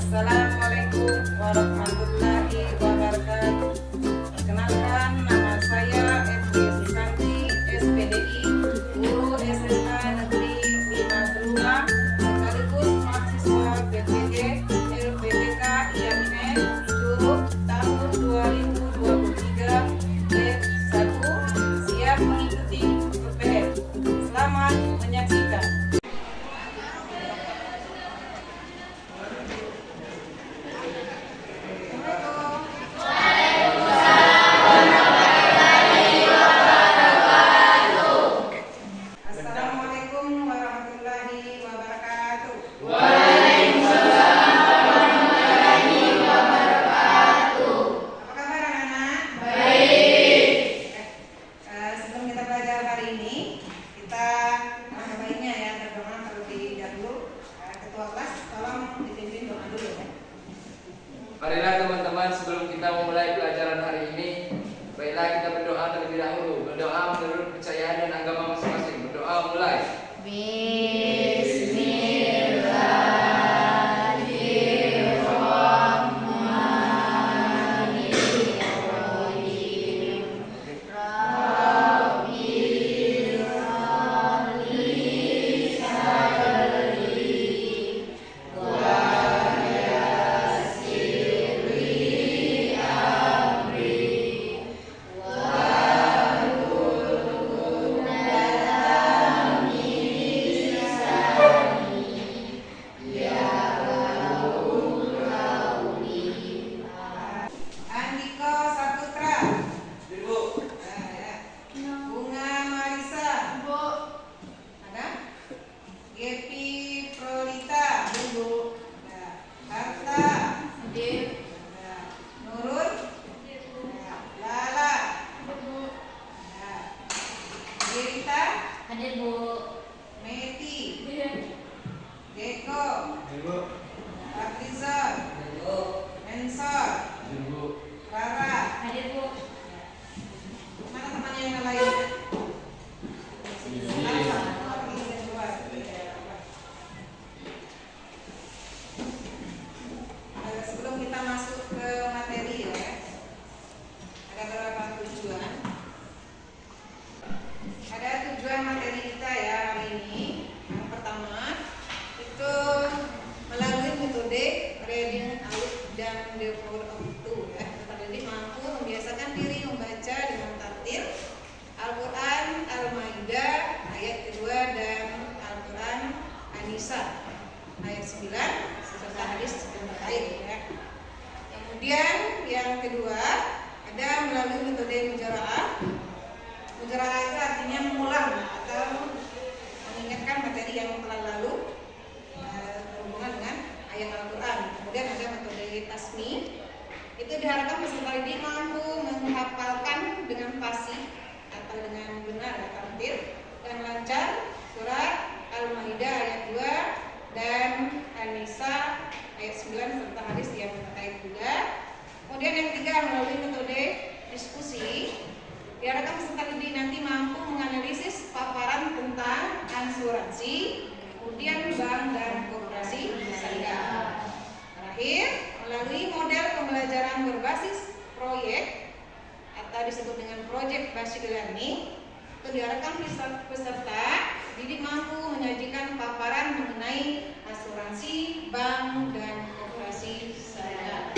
Assalamualaikum warahmatullahi wabarakatuh. Perkenalkan, nama saya SD Susanti, SPDI, guru SMA Negeri 5 Teruna, sekaligus mahasiswa PTG LPDK IAIN Curug tahun 2023 D1, siap mengikuti PPL. Selamat menyaksikan. Marilah teman-teman, sebelum kita memulai pelajaran hari ini, baiklah kita berdoa terlebih dahulu. Berdoa menurut kepercayaan dan agama masing-masing. Berdoa mulai. Hadir Bu. Meti, Deko, Afrizal, Mensor, Rara. Hadir Bu. Mana temannya yang lain? Sebelum kita masuk ke materi ya, ada beberapa tujuan. Ada tujuan materi kita ya hari ini. Yang pertama itu melalui metode reading out dan the power of two ya. Peserta didik mampu membiasakan diri membaca dengan tartil Al-Quran Al-Maidah ayat kedua dan Al-Quran An-Nisa ayat 9 serta hadis yang terkait ya. Kemudian yang kedua ada melalui metode mujaraah. Mujaraah itu artinya mengulang atau mengingatkan materi yang telah lalu berhubungan dengan ayat Al-Quran. Kemudian ada metode tasmi. Itu diharapkan peserta didik mampu menghafalkan dengan fasih atau dengan benar dan tartil dan lancar surat Al-Maidah ayat 2 dan An-Nisa ayat 9 serta hadis yang terkait juga. Kemudian yang ketiga melalui metode diskusi. Diharapkan peserta didik nanti mampu menganalisis paparan tentang asuransi, kemudian bank dan koperasi syariah. Terakhir, melalui model pembelajaran berbasis proyek atau disebut dengan project based learning, itu diharapkan peserta didik mampu menyajikan paparan mengenai asuransi, bank dan koperasi syariah.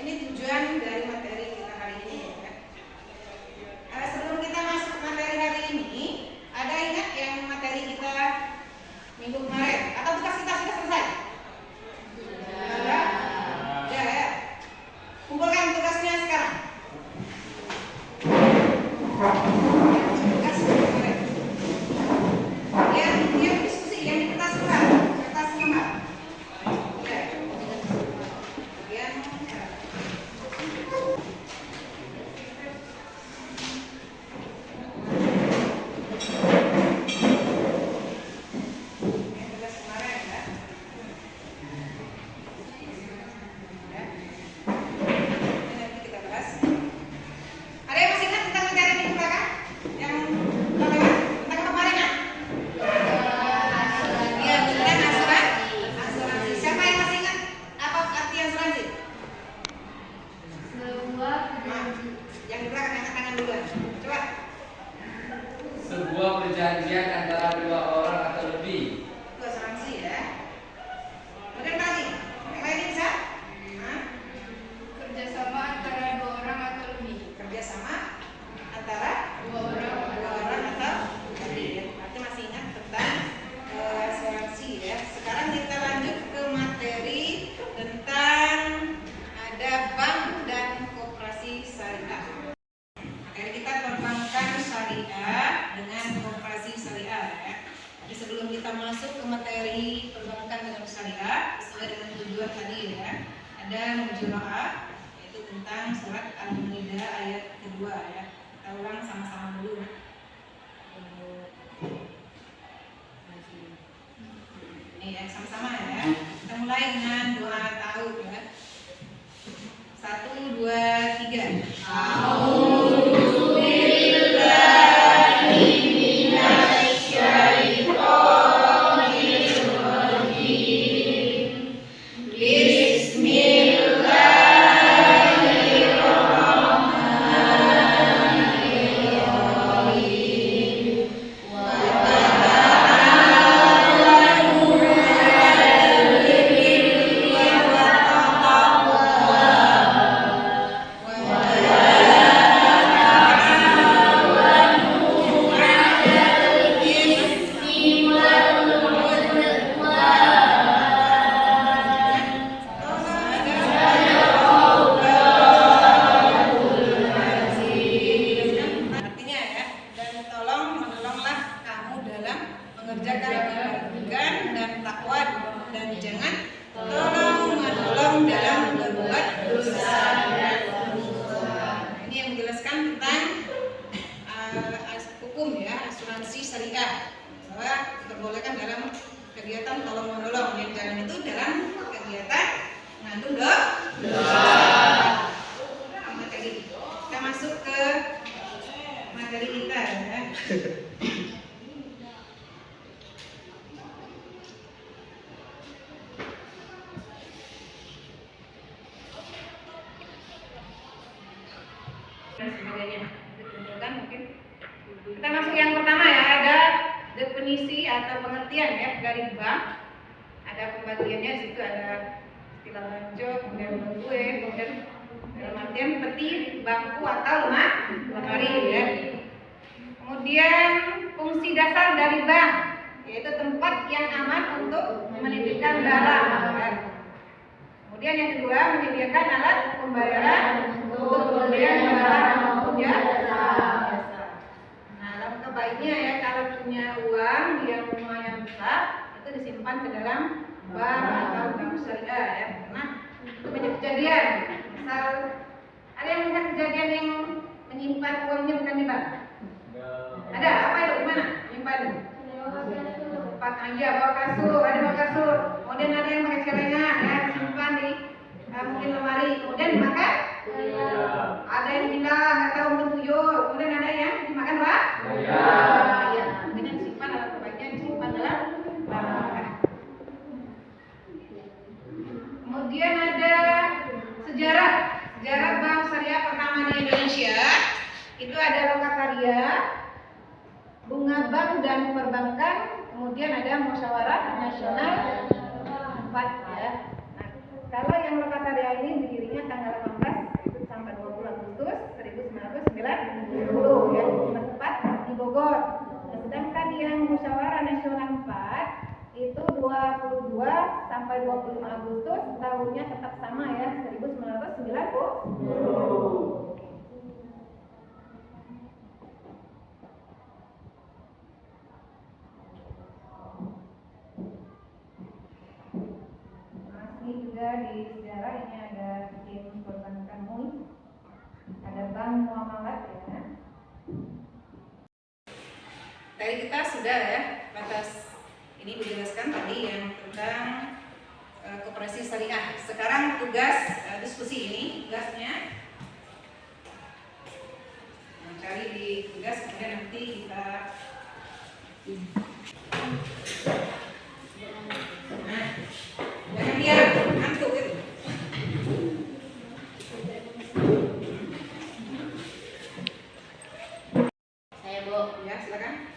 Ini tujuan dari materi kita hari ini. Sebelum kita masuk materi hari ini, ada ingat yang materi kita minggu kemarin? Atau tugas kita sudah selesai? Sudah? Ya. Kumpulkan tugasnya sekarang. Tugas kemarin. Yang diskusi, yang di kertas bukan? Kertas lembar. Ya. dibuat tadi ya. Ada mujaraah, yaitu tentang surat Al-Maidah ayat kedua ya. Kita ulang sama-sama dulu. Ini ya sama-sama ya. Kita mulai dengan doa ta'awudz ya. 1, 2, 3. Artinya ya, dan menolonglah kamu dalam mengerjakan kebaikan dan takwa, dan jangan menolong dalam berbuat dosa. Ini yang menjelaskan tentang hukum ya, asuransi syariah, bahwa diperbolehkan dalam kegiatan tolong menolong, yang jangan itu dalam kegiatan mengandung dosa. Kita masuk ke materi kita ya. Dan sebagainya. Ditunjukkan mungkin. Kita masuk yang pertama ya, ada definisi atau pengertian ya dari bank. Ada pembagiannya di situ, ada istilah banjo, kemudian gue, kemudian dalam artian peti, bangku atau lemari ya. Kemudian fungsi dasar dari bank, yaitu tempat yang aman untuk menitipkan barang ya. Kemudian yang kedua, menyediakan alat pembayaran untuk pembelian barang maupun jasa. Nah, alangkah baiknya ya kalau punya uang yang lumayan besar, itu disimpan ke dalam bank atau bank syariah ya, karena itu banyak kejadian. Misal ada yang melihat kejadian yang menyimpan uangnya bukan di bank? Ada, apa itu? Gimana? Menyimpan? Tempat aja, bawa kasur, ada bawa kasur. Kemudian ada yang pakai celengan ya, simpan di mungkin lemari. Kemudian dimakan? Ada yang pindah atau untuk tuyul. Kemudian ada yang dimakan pak? Ya, dengan disimpan dalam kebaiknya disimpan dalam barang. Kemudian ada sejarah bank syariah pertama di Indonesia. Itu ada lokakarya, bunga bank dan perbankan, kemudian ada musyawarah nasional 4 ya. Nah, kalau yang lokakarya ini didirinya tanggal 18 sampai 20 Agustus 1990 ya, tepat di Bogor. Nah, sedangkan yang musyawarah nasional 4 itu 22 sampai 25 Agustus, tahunnya tetap sama ya, 1990. Masih juga di sejarah ini ada tim perbankan MUI, ada Bank Muamalat ya. Tadi kita sudah ya batas ini dijelaskan tadi yang tentang koperasi syariah. Sekarang tugas diskusi ini, tugasnya mencari di tugas, kemudian nanti kita jangan biar ngantuk gitu. Saya Bu. Ya, silakan.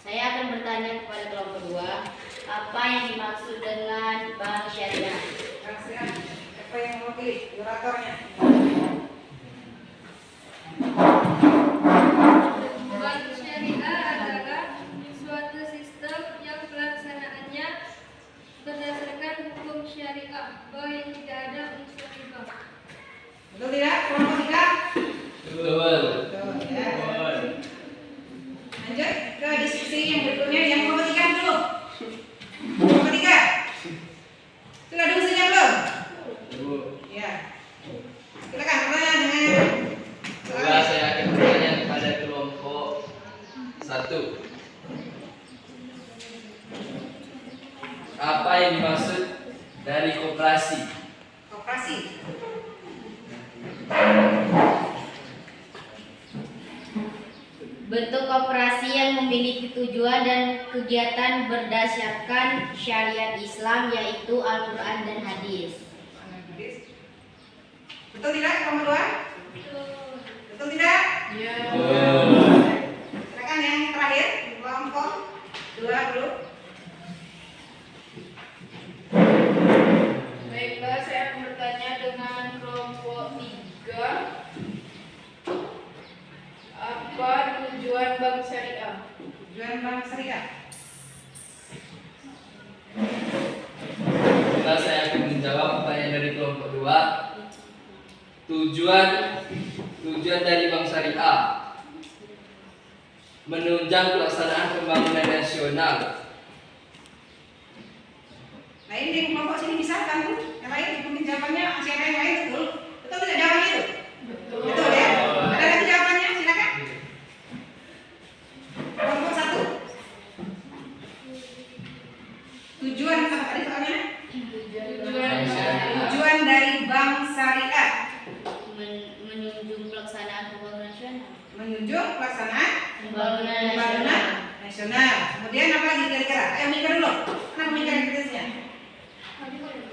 Saya akan bertanya kepada kelompok kedua, apa yang dimaksud dengan bank syariah? Silakan. Siapa yang mau pilih oratornya? Bank syariah adalah suatu sistem yang pelaksanaannya berdasarkan hukum syariah, bahwa yang tidak ada unsur riba. Betul tidak? Kelompok tiga? Betul. Betul ya. Lanjut ke diskusi yang berikutnya, yang kelompok tiga dulu. Kelompok tiga. Silakan. Ya. Silakan pertanyaan dengan Mula saya akan bertanya kepada kelompok 1. Apa yang dimaksud dari koperasi? koperasi. Bentuk koperasi yang memiliki tujuan dan kegiatan berdasarkan syariat Islam yaitu Al-Quran dan hadis. Betul tidak nomor 2? Betul tidak? Silakan yang terakhir kelompok 2 dulu. Baiklah, saya akan bertanya dengan kelompok 3. Apa tujuan bank syariah? Tujuan bank syariah. Mula saya akan menjawab pertanyaan dari kelompok 2. Tujuan dari bank syariah menunjang pelaksanaan pembangunan nasional. Nah ini di kelompok sini bisa kan tuh? Yang lain mungkin jawabannya masih ada yang lain betul? Betul tidak jawabannya itu? Betul ya? Ada lagi jawabannya? Silakan. Kelompok 1. Tujuan apa tadi soalnya? Tujuan dari bank syariah Menunjung pelaksanaan pembangunan nasional. menunjuk pelaksanaan Pembangunan pembangunan nasional. Kemudian apa lagi kira-kira? Ayo mikir dulu. Kenapa mikir kritisnya?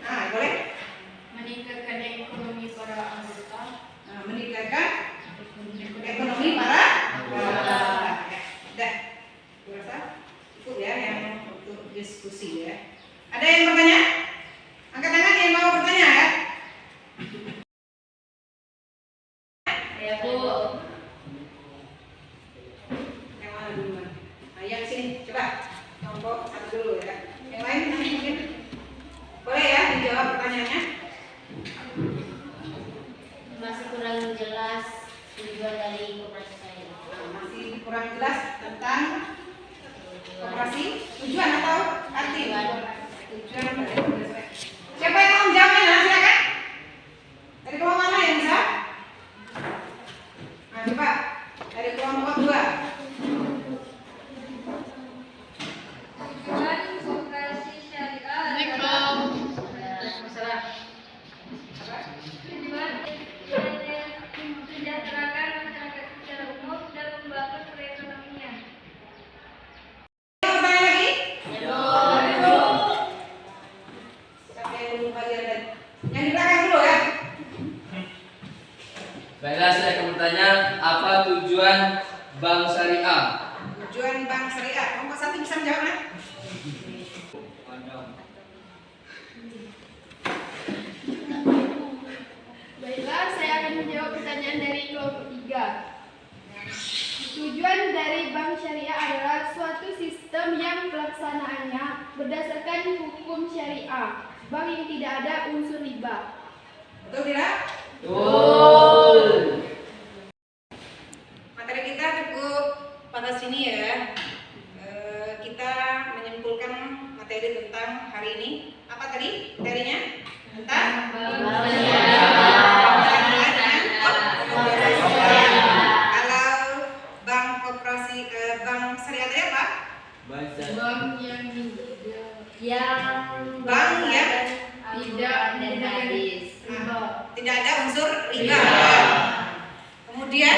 Ah, boleh? Meningkatkan ekonomi para anggota. Nah, meningkatkan ekonomi para anggota. Dah. Gua rasa cukup ya yang untuk diskusi ya. Ada yang bertanya? Angkat tangan yang mau bertanya ya. Ya Bu. Yang mana duluan? Nah, yang sini coba kelompok 1 dulu ya. Yang lain nanti mungkin boleh ya dijawab pertanyaannya. Masih kurang jelas tujuan dari koperasi saya. Masih kurang jelas tentang koperasi tujuan atau arti? Tujuan dari koperasi. Siapa yang mau menjawabnya? Nah, silakan. Dari kelompok mana yang bisa? Nah, coba dari kelompok 2. Tujuan koperasi syariah adalah Masalah apa? tujuan mensejahterakan masyarakat secara umum dan membangun perekonomian. Mau bertanya lagi? Ya Siapa yang belum bagian dari? Yang di belakang dulu ya. Baiklah, saya akan bertanya, apa tujuan bank syariah? Tujuan bank syariah. Kelompok 1 bisa menjawab kan? Baiklah, saya akan menjawab pertanyaan dari kelompok 3. Tujuan dari bank syariah adalah suatu sistem yang pelaksanaannya berdasarkan hukum syariah, bank yang tidak ada unsur riba. Betul tidak? Betul. Materi kita cukup pada sini ya. Kita menyimpulkan materi tentang hari ini. Apa tadi materinya? Tentang kalau bank koperasi bank syariah tadi apa? Bank yang Bank yang Al-Quran dan hadis. tidak ada unsur riba. Kemudian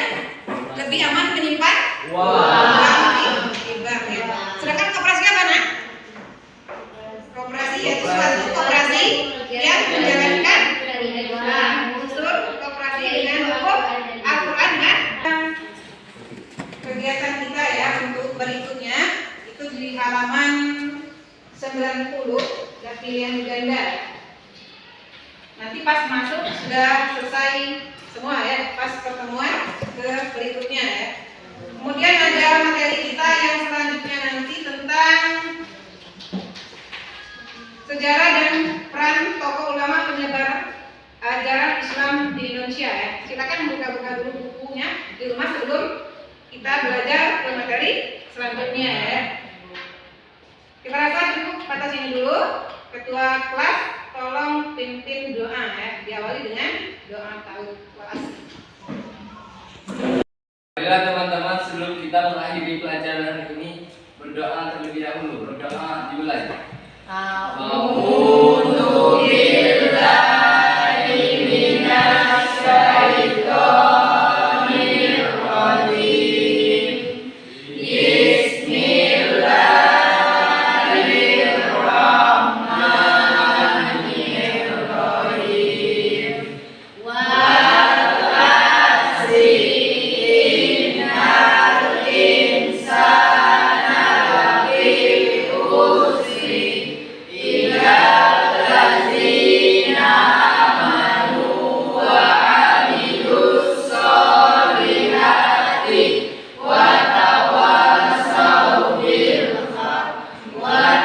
lebih aman menyimpan uang di bank ya. Sedangkan koperasi apa nak? Koperasi yaitu suatu koperasi yang menjalankan unsur koperasi dengan hukum Al-Quran dan kegiatan kita ya untuk berikutnya itu di halaman 90 dan pilihan ganda. Nanti pas masuk sudah selesai semua ya, pas pertemuan ke berikutnya ya. Kemudian ada materi kita yang selanjutnya nanti tentang sejarah dan peran tokoh ulama penyebar ajaran Islam di Indonesia ya. Silakan buka-buka dulu bukunya di rumah sebelum kita belajar ke materi selanjutnya ya. Kita rasa cukup pada sini dulu. Ketua kelas tolong pimpin doa ya. awali dengan doa ta'awudz. Terima kasih. Baiklah teman-teman, sebelum kita mengakhiri pelajaran hari ini, berdoa terlebih dahulu. Berdoa dimulai. Wa